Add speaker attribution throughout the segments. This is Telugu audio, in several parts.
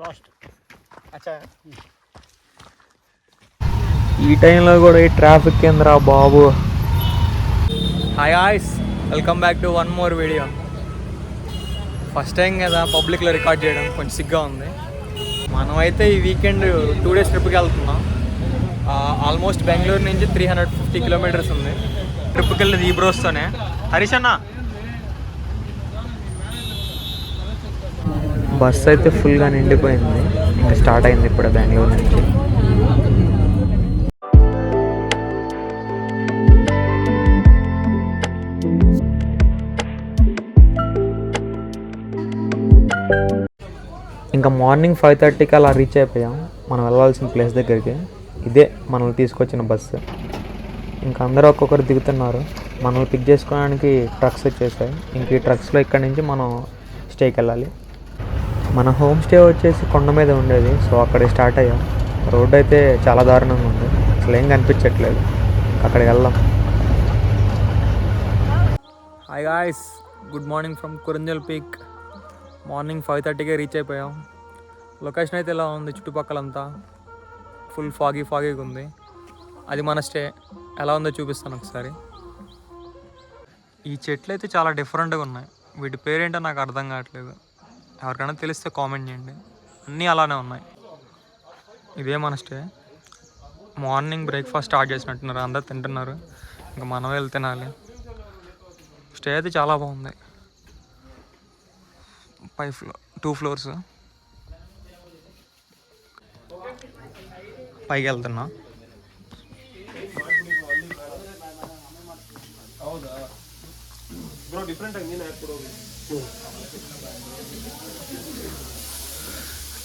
Speaker 1: లాస్ట్ అచ్చా.
Speaker 2: ఈ టైంలో కూడా ఈ ట్రాఫిక్ ఏందిరా బాబు. Hi guys, welcome back to one more video. First time కదా పబ్లిక్లో రికార్డ్ చేయడం, కొంచెం సిగ్గా ఉంది. మనమైతే ఈ వీకెండ్ 2 days ట్రిప్కి వెళ్తున్నాం. ఆల్మోస్ట్ బెంగళూరు నుంచి 350 kilometers ఉంది. ట్రిప్కి వెళ్ళేది ఈ బ్రోస్తోనే. హరీష్ అన్న, బస్ అయితే ఫుల్గా నిండిపోయింది. ఇంకా స్టార్ట్ అయింది ఇప్పుడు బెంగళూరు నుంచి. ఇంకా మార్నింగ్ 5:30కి అలా రీచ్ అయిపోయాం మనం వెళ్ళాల్సిన ప్లేస్ దగ్గరికి. ఇదే మనల్ని తీసుకొచ్చిన బస్సు. ఇంకా అందరూ ఒక్కొక్కరు దిగుతున్నారు. మనల్ని పిక్ చేసుకోవడానికి ట్రక్స్ వచ్చేసాయి. ఇంక ఈ ట్రక్స్లో ఇక్కడి నుంచి మనం స్టేకి వెళ్ళాలి. మన హోమ్ స్టే వచ్చేసి కొండ మీద ఉండేది. సో అక్కడికి స్టార్ట్ అయ్యాం. రోడ్డు అయితే చాలా దారుణంగా ఉంది, అసలు ఏం కనిపించట్లేదు. అక్కడికి వెళ్దాం. Hi guys, good morning from Kurinjal peak. Morning 5:30కే రీచ్ అయిపోయాం. లొకేషన్ అయితే ఇలా ఉంది, చుట్టుపక్కలంతా ఫుల్ ఫాగీగా ఉంది. అది మన స్టే. ఎలా ఉందో చూపిస్తాను ఒకసారి. ఈ చెట్లు అయితే చాలా డిఫరెంట్గా ఉన్నాయి. వీటి పేరేంటో నాకు అర్థం కావట్లేదు. ఎవరికైనా తెలిస్తే కామెంట్ చేయండి. అన్నీ అలానే ఉన్నాయి. ఇదే మన స్టే. మార్నింగ్ బ్రేక్ఫాస్ట్ స్టార్ట్ చేసినట్టున్నారు, అందరు తింటున్నారు. ఇంకా మనం వెళ్ళి తినాలి. స్టే అయితే చాలా బాగుంది. 2 floors. పైకి వెళ్తున్నా.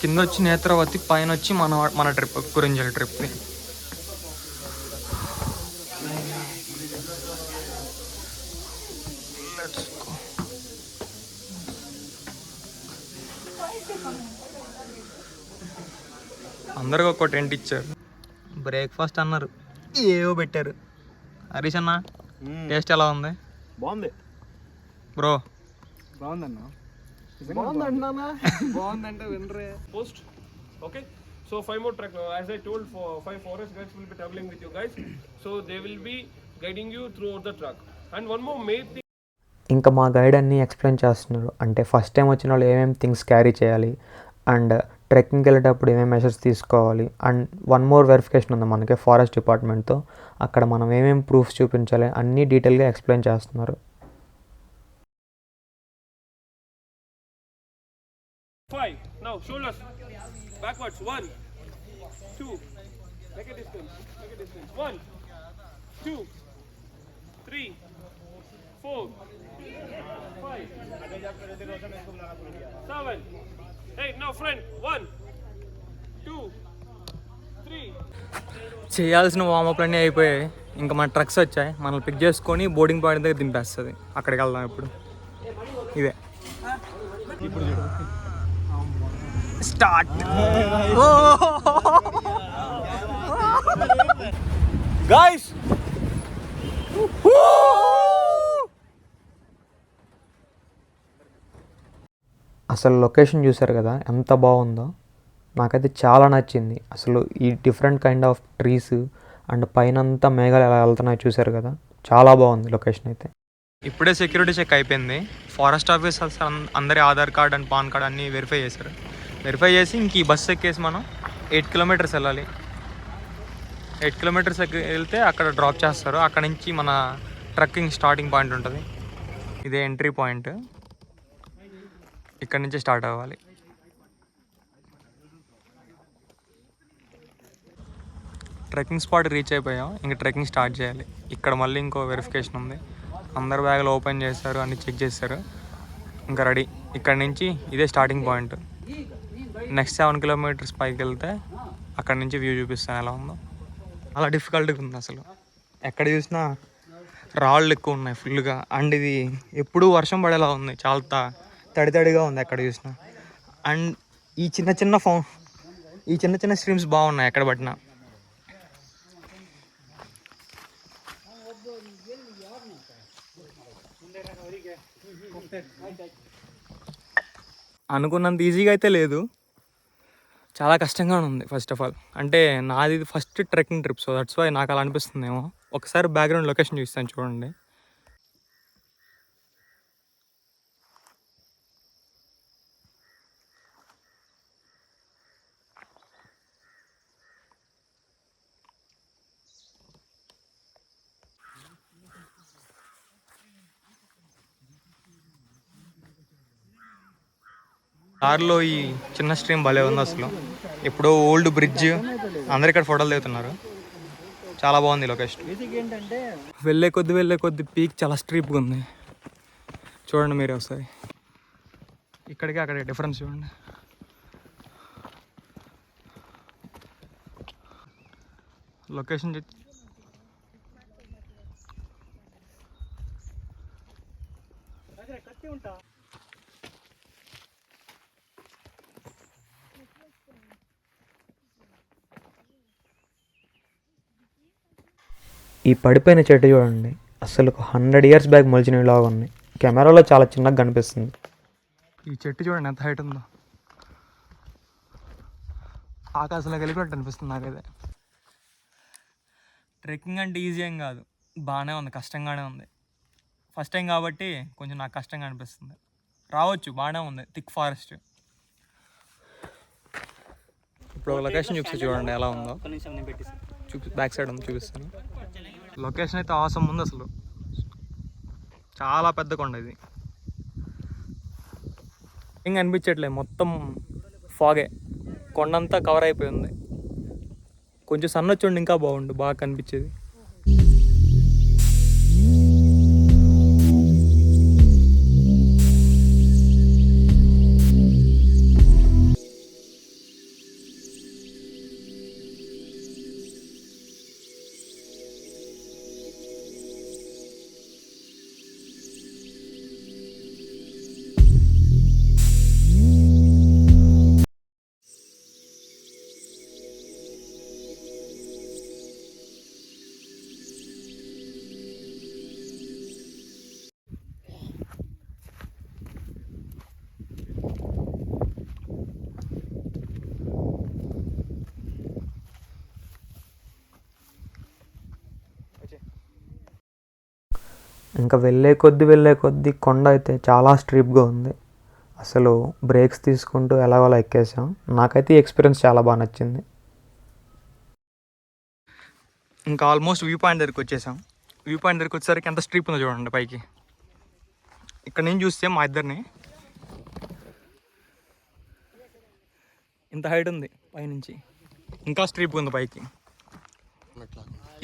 Speaker 2: కింద వచ్చి నేత్రవతి, పైన వచ్చి మన ట్రిప్ కురంజల్ ట్రిప్. అందరికి ఒక టెంట్ ఇచ్చారు. బ్రేక్ఫాస్ట్ అన్నారు, ఏవో పెట్టారు. హరీష్ అన్న, టేస్ట్ ఎలా ఉంది?
Speaker 1: బాగుంది
Speaker 2: బ్రో.
Speaker 1: బాగుందన్నా. బాగుందంటే వినరే. Post okay. So 5 more track. As I told, 5 forest guides will be traveling with you guys. So they will be guiding you throughout the track. And one more main thing.
Speaker 2: ఇంకా మా గైడ్ అన్నీ ఎక్స్ప్లెయిన్ చేస్తున్నారు. అంటే ఫస్ట్ టైం వచ్చిన వాళ్ళు ఏమేమి థింగ్స్ క్యారీ చేయాలి, అండ్ ట్రెక్కింగ్కి వెళ్ళేటప్పుడు ఏమేమి మెషర్స్ తీసుకోవాలి. అండ్ వన్ మోర్ వెరిఫికేషన్ ఉంది మనకి ఫారెస్ట్ డిపార్ట్మెంట్తో. అక్కడ మనం ఏమేమి ప్రూఫ్స్ చూపించాలి అన్నీ డీటెయిల్గా ఎక్స్ప్లెయిన్ చేస్తున్నారు.
Speaker 1: 5. Now shoulders backwards. 1, 2. Make a distance. 1, 2, 3, 4, 5, 7, 8. Now front. 1, 2, 3.
Speaker 2: చేయాల్సిన వార్మప్లన్నీ అయిపోయాయి. ఇంకా మన ట్రక్స్ వచ్చాయి. మనల్ని పిక్ చేసుకొని బోర్డింగ్ పాయింట్ దగ్గర దింపేస్తుంది. అక్కడికి వెళ్దాం ఇప్పుడు. ఇదే ఇప్పుడు స్టార్ట్. గైస్, అసలు లొకేషన్ చూసారు కదా ఎంత బాగుందో. నాకైతే చాలా నచ్చింది. అసలు ఈ different kind of trees and పైనంతా మేఘాలు ఎలా వెళ్తున్నాయో చూసారు కదా, చాలా బాగుంది లొకేషన్ అయితే. ఇప్పుడే సెక్యూరిటీ చెక్ అయిపోయింది. ఫారెస్ట్ ఆఫీసర్స్ అందరి Aadhaar card and pan card అన్నీ వెరిఫై చేశారు. వెరిఫై చేసి ఇంక ఈ బస్సు ఎక్కేసి మనం 8 kilometers వెళ్ళాలి. 8 kilometers వెళ్తే అక్కడ డ్రాప్ చేస్తారు. అక్కడ నుంచి మన ట్రెక్కింగ్ స్టార్టింగ్ పాయింట్ ఉంటుంది. ఇదే ఎంట్రీ పాయింట్. ఇక్కడ నుంచి స్టార్ట్ అవ్వాలి. ట్రెక్కింగ్ స్పాట్ రీచ్ అయిపోయాం. ఇంకా ట్రెక్కింగ్ స్టార్ట్ చేయాలి. ఇక్కడ మళ్ళీ ఇంకో వెరిఫికేషన్ ఉంది. అందరు బ్యాగులు ఓపెన్ చేశారు, అన్నీ చెక్ చేశారు. ఇంకా రెడీ. ఇక్కడ నుంచి ఇదే స్టార్టింగ్ పాయింట్. నెక్స్ట్ 7 kilometers పైకి వెళ్తే అక్కడ నుంచి వ్యూ చూపిస్తాను ఎలా ఉందో. అలా డిఫికల్ట్గా ఉంది అసలు. ఎక్కడ చూసినా రాళ్ళు ఎక్కువ ఉన్నాయి ఫుల్గా. అండ్ ఇది ఎప్పుడూ వర్షం పడేలా ఉంది, చాలా తడిగా ఉంది ఎక్కడ చూసినా. అండ్ ఈ చిన్న చిన్న స్ట్రీమ్స్ బాగున్నాయి ఎక్కడ పట్టినా. అనుకున్నంత ఈజీగా అయితే లేదు. చాలా కష్టంగా ఉంది ఫస్ట్ ఆఫ్ ఆల్. అంటే నాది first trekking trip, so that's why నాకు అలా అనిపిస్తుందేమో. ఒకసారి బ్యాక్గ్రౌండ్ లొకేషన్ చూస్తాను చూడండి. దారిలో ఈ చిన్న స్ట్రీమ్ భలే ఉంది అసలు. ఎప్పుడో ఓల్డ్ బ్రిడ్జ్, అందరు ఇక్కడ ఫోటోలు దిగుతున్నారు. చాలా బాగుంది లొకేషన్. వెళ్ళే కొద్ది పీక్ చాలా స్ట్రీప్గా ఉంది. చూడండి మీరే ఒకసారి, ఇక్కడికి అక్కడ డిఫరెన్స్ చూడండి. లొకేషన్ ఈ పడిపోయిన చెట్టు చూడండి, అసలు 100 years బ్యాక్ మొలిచినలాగా ఉన్నాయి. కెమెరాలో చాలా చిన్నగా కనిపిస్తుంది. ఈ చెట్టు చూడండి ఎంత హైట్ ఉందో, ఆకాశంలోకి వెళ్ళిపోయినట్టు అనిపిస్తుంది నాకైతే. ట్రెక్కింగ్ అంటే ఈజీ ఏం కాదు, బాగానే ఉంది, కష్టంగానే ఉంది. ఫస్ట్ టైం కాబట్టి కొంచెం నాకు కష్టంగా అనిపిస్తుంది. రావచ్చు, బాగానే ఉంది, థిక్ ఫారెస్ట్. ఇప్పుడు ఒక లొకేషన్ చూపిస్తే చూడండి ఎలా ఉందో. బ్యాక్ సైడ్ ఉంది, చూపిస్తాను. లొకేషన్ అయితే అవసరం ఉంది అసలు. చాలా పెద్ద కొండ ఇది, ఏం అనిపించట్లేదు, మొత్తం ఫాగే, కొండంతా కవర్ అయిపోయి ఉంది. కొంచెం సన్న వచ్చి ఇంకా బాగుండు, బాగా కనిపించేది. ఇంకా వెళ్ళే కొద్దీ కొండ అయితే చాలా స్ట్రీప్గా ఉంది. అసలు బ్రేక్స్ తీసుకుంటూ ఎలాగోలా ఎక్కేసాం. నాకైతే ఈ ఎక్స్పీరియన్స్ చాలా బాగా నచ్చింది. ఇంకా ఆల్మోస్ట్ వ్యూ పాయింట్ దగ్గరికి వచ్చేసాం. వ్యూ పాయింట్ దగ్గరికి వచ్చేసరికి ఎంత స్ట్రీప్ ఉందో చూడండి పైకి. ఇక్కడ నేను చూస్తే మా ఇద్దరిని ఇంత హైట్ ఉంది పైనుంచి, ఇంకా స్ట్రీప్ ఉంది పైకి.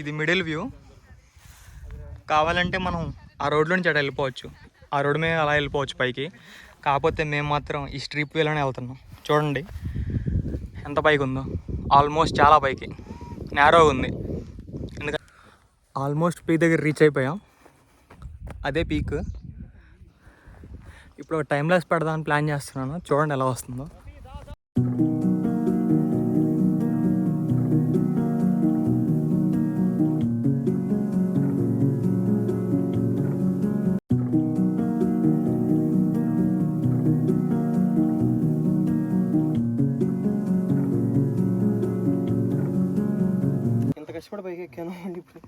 Speaker 2: ఇది మిడిల్ వ్యూ. కావాలంటే మనం ఆ రోడ్లో నుంచి అటు వెళ్ళిపోవచ్చు, ఆ రోడ్డు మీద అలా వెళ్ళిపోవచ్చు పైకి. కాకపోతే మేము మాత్రం ఈ స్ట్రీప్ వేలోనే వెళ్తున్నాం. చూడండి ఎంత పైకి ఉందో, ఆల్మోస్ట్ చాలా పైకి, నేరోగా ఉంది. ఎందుకంటే ఆల్మోస్ట్ పీక్ దగ్గర రీచ్ అయిపోయాం, అదే పీక్. ఇప్పుడు ఒక టైం లాస్ పెడదామని ప్లాన్ చేస్తున్నాను, చూడండి ఎలా వస్తుందో. కష్టపడి పైకి ఎక్కాను అండి. ఇప్పుడు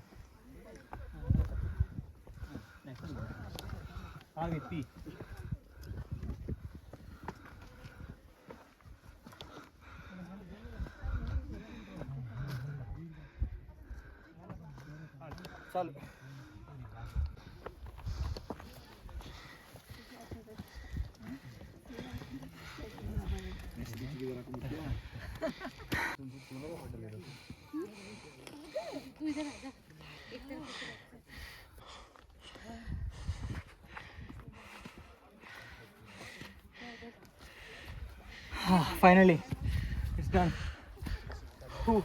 Speaker 2: చాలు. Finally, it's done. Whew.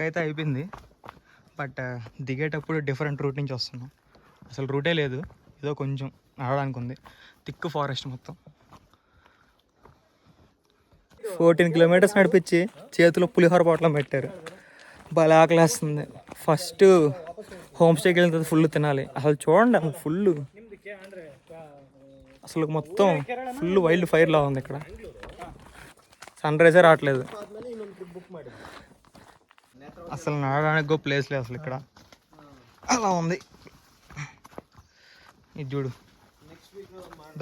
Speaker 2: అయితే అయిపోయింది, బట్ దిగేటప్పుడు డిఫరెంట్ రూట్ నుంచి వస్తున్నాం. అసలు రూటే లేదు, ఏదో కొంచెం నడవడానికి ఉంది. థిక్ ఫారెస్ట్ మొత్తం. 14 కిలోమీటర్స్ నడిపించి చేతిలో పులిహోర బాటలో పెట్టారు. భలే ఆకలేస్తుంది. ఫస్ట్ హోమ్ స్టేకి వెళ్ళిన తర్వాత ఫుల్ తినాలి. అసలు చూడండి, అసలు ఫుల్, అసలు మొత్తం ఫుల్ వైల్డ్ ఫైర్లా ఉంది ఇక్కడ. సన్ రైజే రావట్లేదు. అసలు నడవడానికి గో ప్లేస్ లేదు అసలు ఇక్కడ. అలా ఉంది. ఇది చూడు,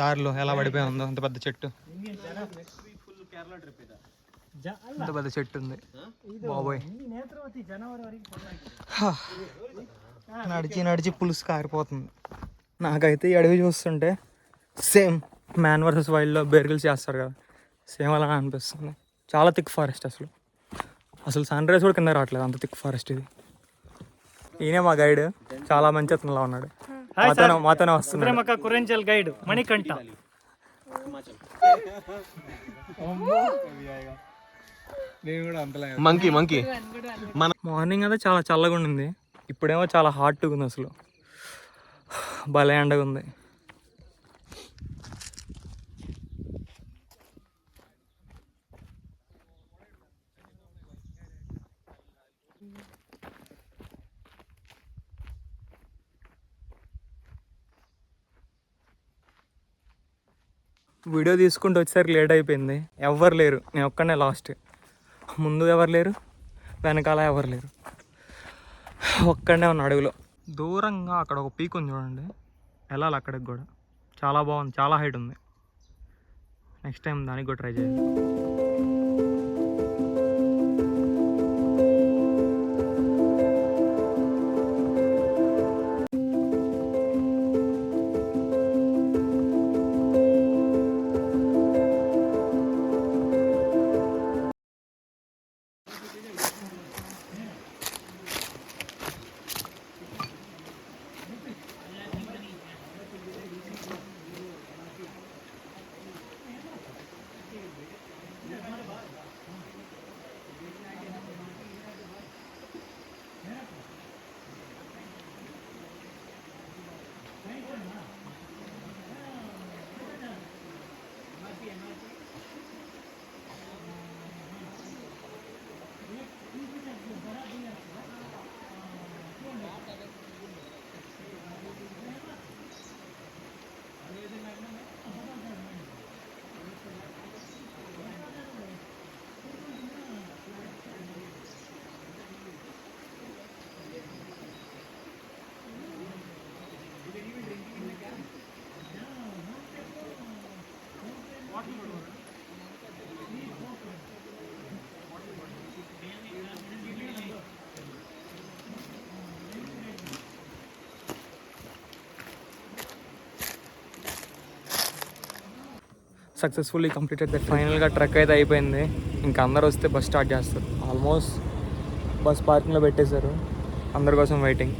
Speaker 2: దారిలో ఎలా పడిపోయి ఉందో. అంత పెద్ద చెట్టు, అంత పెద్ద చెట్టు ఉంది బాబోయ్. నడిచి నడిచి పులుసు కారిపోతుంది. నాకైతే ఈ అడవి చూస్తుంటే సేమ్ మ్యాన్ వర్సెస్ వైల్డ్లో బేర్గిల్స్ చేస్తారు కదా, సేమ్ అలా అనిపిస్తుంది. చాలా థిక్ ఫారెస్ట్. అసలు సన్ రైజ్ కూడా కింద రావట్లేదు, అంత థిక్ ఫారెస్ట్ ఇది. ఈయనే మా గైడ్, చాలా మంచి అతనులా ఉన్నాడు. మాతోనే వస్తున్నాడు.
Speaker 3: కురెంజల్ గైడ్ మణికంఠ.
Speaker 4: మంకీ
Speaker 2: మార్నింగ్ అయితే చాలా చల్లగా ఉండింది, ఇప్పుడేమో చాలా హాట్గా ఉంది. అసలు భలే ఎండగా ఉంది. వీడియో తీసుకుంటూ వచ్చేసరికి లేట్ అయిపోయింది. ఎవ్వరు లేరు, నేను ఒక్కనే లాస్ట్. ముందు ఎవరు లేరు, వెనకాల ఎవరు లేరు, ఒక్కడనే ఉన్న అడవిలో. దూరంగా అక్కడ ఒక పీక్ ఉంది చూడండి, వెళ్ళాలి అక్కడికి కూడా. చాలా బాగుంది, చాలా హైట్ ఉంది. నెక్స్ట్ టైం దానికి కూడా ట్రై చేయాలి. Successfully completed that. ఫైనల్గా ట్రక్ అయితే అయిపోయింది. ఇంకా అందరు వస్తే బస్ స్టార్ట్ చేస్తారు. ఆల్మోస్ట్ బస్ పార్కింగ్లో పెట్టేశారు, అందరి కోసం వెయిటింగ్.